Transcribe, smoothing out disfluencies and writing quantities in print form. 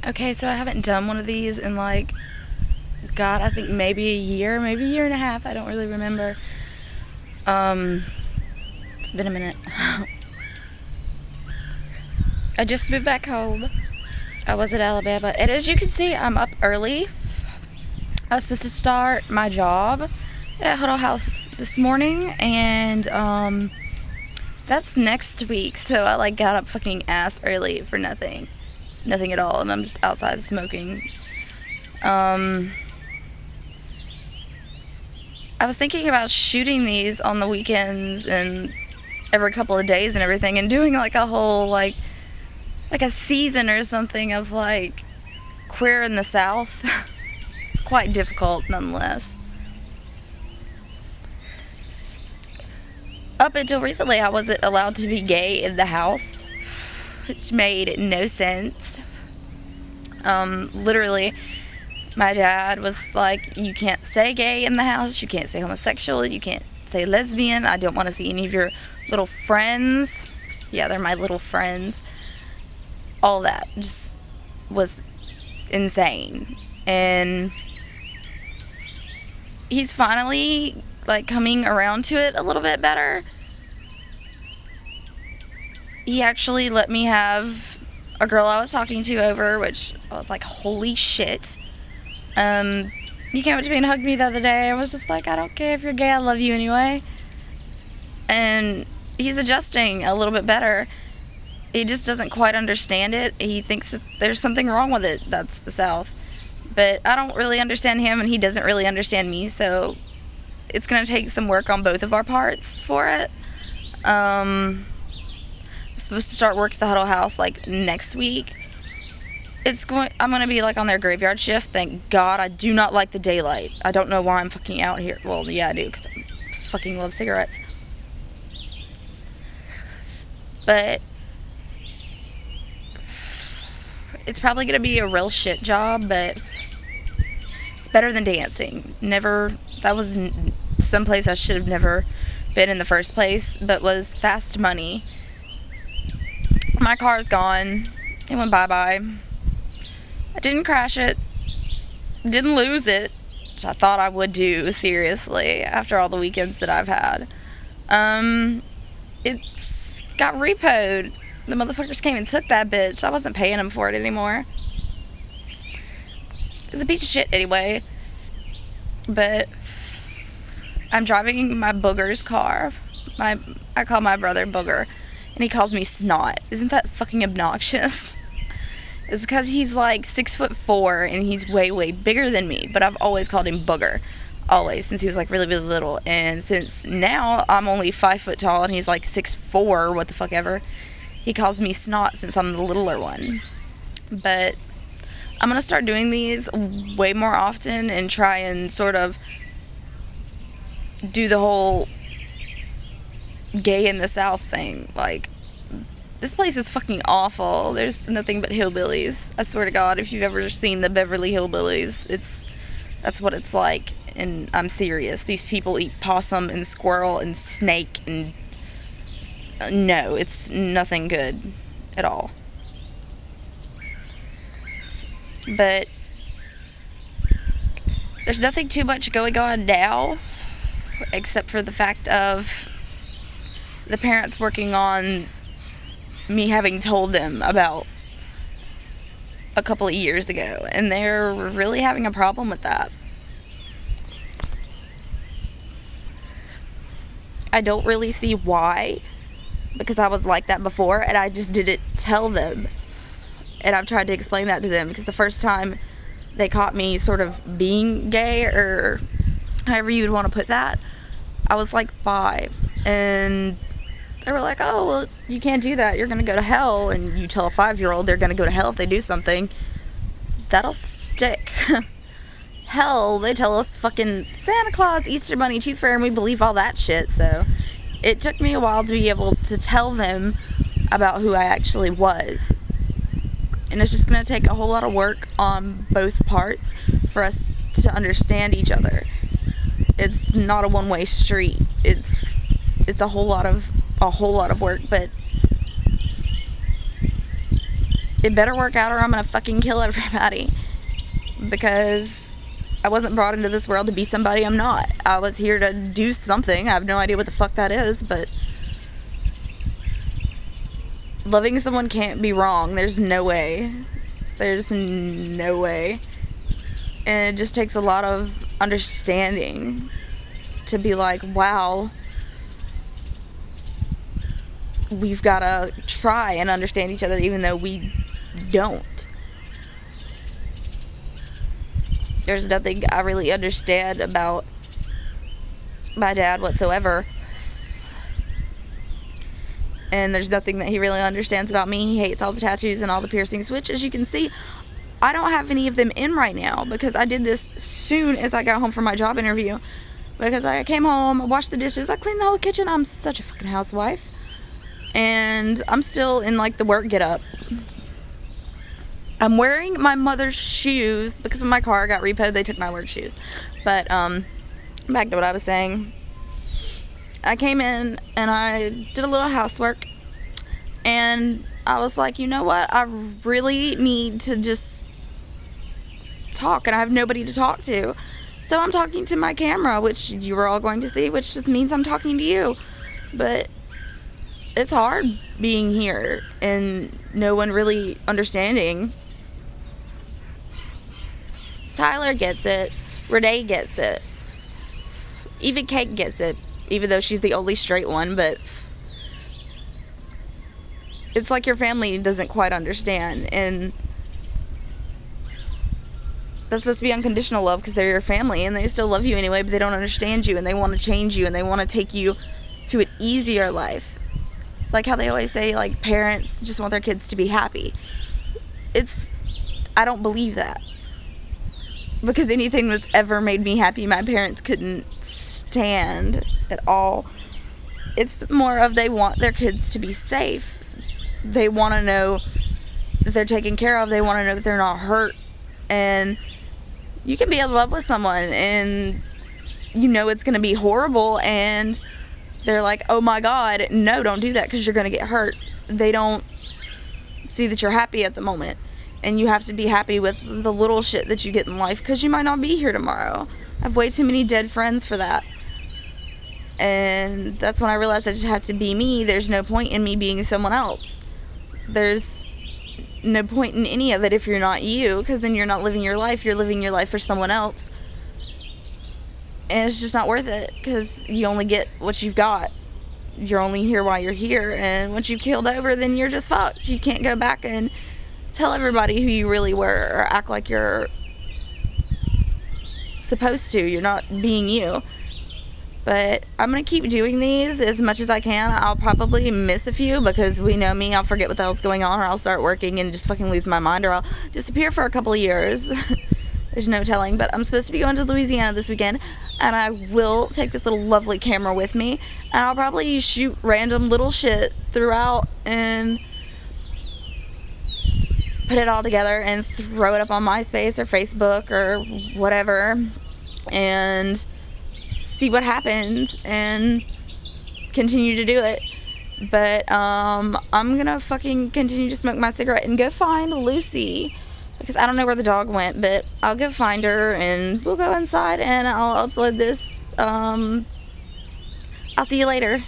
Okay, so I haven't done one of these in like, God, I think maybe a year and a half. I don't really remember. It's been a minute. I just moved back home. I was at Alabama, and as you can see, I'm up early. I was supposed to start my job at Huddle House this morning, and that's next week. So I like got up fucking ass early for nothing at all, and I'm just outside smoking. I was thinking about shooting these on the weekends and every couple of days and everything, and doing like a whole like a season or something of like queer in the South. It's quite difficult nonetheless. Up until recently, I wasn't allowed to be gay in the house, which made no sense. Literally, my dad was like, you can't say gay in the house, you can't say homosexual, you can't say lesbian, I don't want to see any of your little friends. Yeah, they're my little friends. All that just was insane. And he's finally like coming around to it a little bit better. He actually let me have a girl I was talking to over, which I was like, holy shit. He came up to me and hugged me the other day. I was just like, I don't care if you're gay, I love you anyway. And he's adjusting a little bit better. He just doesn't quite understand it. He thinks that there's something wrong with it. That's the South. But I don't really understand him, and he doesn't really understand me, so it's going to take some work on both of our parts for it. I'm supposed to start work at the Huddle House like next week. I'm going to be like on their graveyard shift. Thank God. I do not like the daylight. I don't know why I'm fucking out here. Well, yeah, I do, because I fucking love cigarettes. But it's probably going to be a real shit job, but it's better than dancing. That was someplace I should have never been in the first place, but was fast money. My car's gone. It went bye-bye. I didn't crash it. Didn't lose it, which I thought I would do, seriously, after all the weekends that I've had. It's got repoed. The motherfuckers came and took that bitch. I wasn't paying them for it anymore. It's a piece of shit anyway. But I'm driving my booger's car. I call my brother Booger, and he calls me Snot. Isn't that fucking obnoxious? It's because he's like 6'4" and he's way, way bigger than me. But I've always called him Booger. Always, since he was like really, really little. And since now I'm only 5 foot tall and he's like 6'4", what the fuck ever, he calls me Snot since I'm the littler one. But I'm gonna start doing these way more often and try and sort of do the whole gay in the South thing. Like, this place is fucking awful. There's nothing but hillbillies. I swear to God, if you've ever seen the Beverly Hillbillies, that's what it's like. And I'm serious. These people eat possum and squirrel and snake and no, it's nothing good at all. But there's nothing too much going on now, except for the fact of the parents working on me having told them about a couple of years ago, and they're really having a problem with that. I don't really see why, because I was like that before and I just didn't tell them. And I've tried to explain that to them, because the first time they caught me sort of being gay, or however you would want to put that, I was like 5, and they were like, oh, well, you can't do that, you're gonna go to hell. And you tell a 5-year-old they're gonna go to hell if they do something, that'll stick. Hell, they tell us fucking Santa Claus, Easter Bunny, Tooth Fairy, and we believe all that shit. So it took me a while to be able to tell them about who I actually was. And it's just gonna take a whole lot of work on both parts for us to understand each other. It's not a one-way street. It's a whole lot of work, but it better work out or I'm gonna fucking kill everybody. Because I wasn't brought into this world to be somebody I'm not. I was here to do something. I have no idea what the fuck that is, but loving someone can't be wrong. There's no way. There's no way. And it just takes a lot of understanding to be like, wow, we've got to try and understand each other even though we don't. There's nothing I really understand about my dad whatsoever. And there's nothing that he really understands about me. He hates all the tattoos and all the piercings, which, as you can see, I don't have any of them in right now because I did this soon as I got home from my job interview. Because I came home, I washed the dishes, I cleaned the whole kitchen. I'm such a fucking housewife. And I'm still in, like, the work get-up. I'm wearing my mother's shoes because when my car got repoed, they took my work shoes. But, back to what I was saying. I came in and I did a little housework. And I was like, you know what? I really need to just talk, and I have nobody to talk to. So I'm talking to my camera, which you are all going to see, which just means I'm talking to you. But it's hard being here and no one really understanding. Tyler gets it. Renee gets it. Even Kate gets it, even though she's the only straight one, but it's like your family doesn't quite understand, and that's supposed to be unconditional love because they're your family and they still love you anyway, but they don't understand you and they want to change you and they want to take you to an easier life. Like how they always say, like, parents just want their kids to be happy. I don't believe that. Because anything that's ever made me happy, my parents couldn't stand at all. It's more of they want their kids to be safe. They want to know that they're taken care of. They want to know that they're not hurt. And you can be in love with someone and you know it's going to be horrible and they're like, oh my god, no, don't do that because you're going to get hurt. They don't see that you're happy at the moment, and you have to be happy with the little shit that you get in life because you might not be here tomorrow. I have way too many dead friends for that. And that's when I realized I just have to be me. There's no point in me being someone else. There's no point in any of it if you're not you, because then you're not living your life. You're living your life for someone else, and it's just not worth it because you only get what you've got. You're only here while you're here, and once you've killed over, then you're just fucked. You can't go back and tell everybody who you really were or act like you're supposed to. You're not being you. But I'm going to keep doing these as much as I can. I'll probably miss a few because we know me. I'll forget what the hell's going on, or I'll start working and just fucking lose my mind, or I'll disappear for a couple of years. There's no telling. But I'm supposed to be going to Louisiana this weekend, and I will take this little lovely camera with me, and I'll probably shoot random little shit throughout and put it all together and throw it up on MySpace or Facebook or whatever, and see what happens and continue to do it. But I'm gonna fucking continue to smoke my cigarette and go find Lucy, because I don't know where the dog went, but I'll go find her and we'll go inside and I'll upload this. I'll see you later.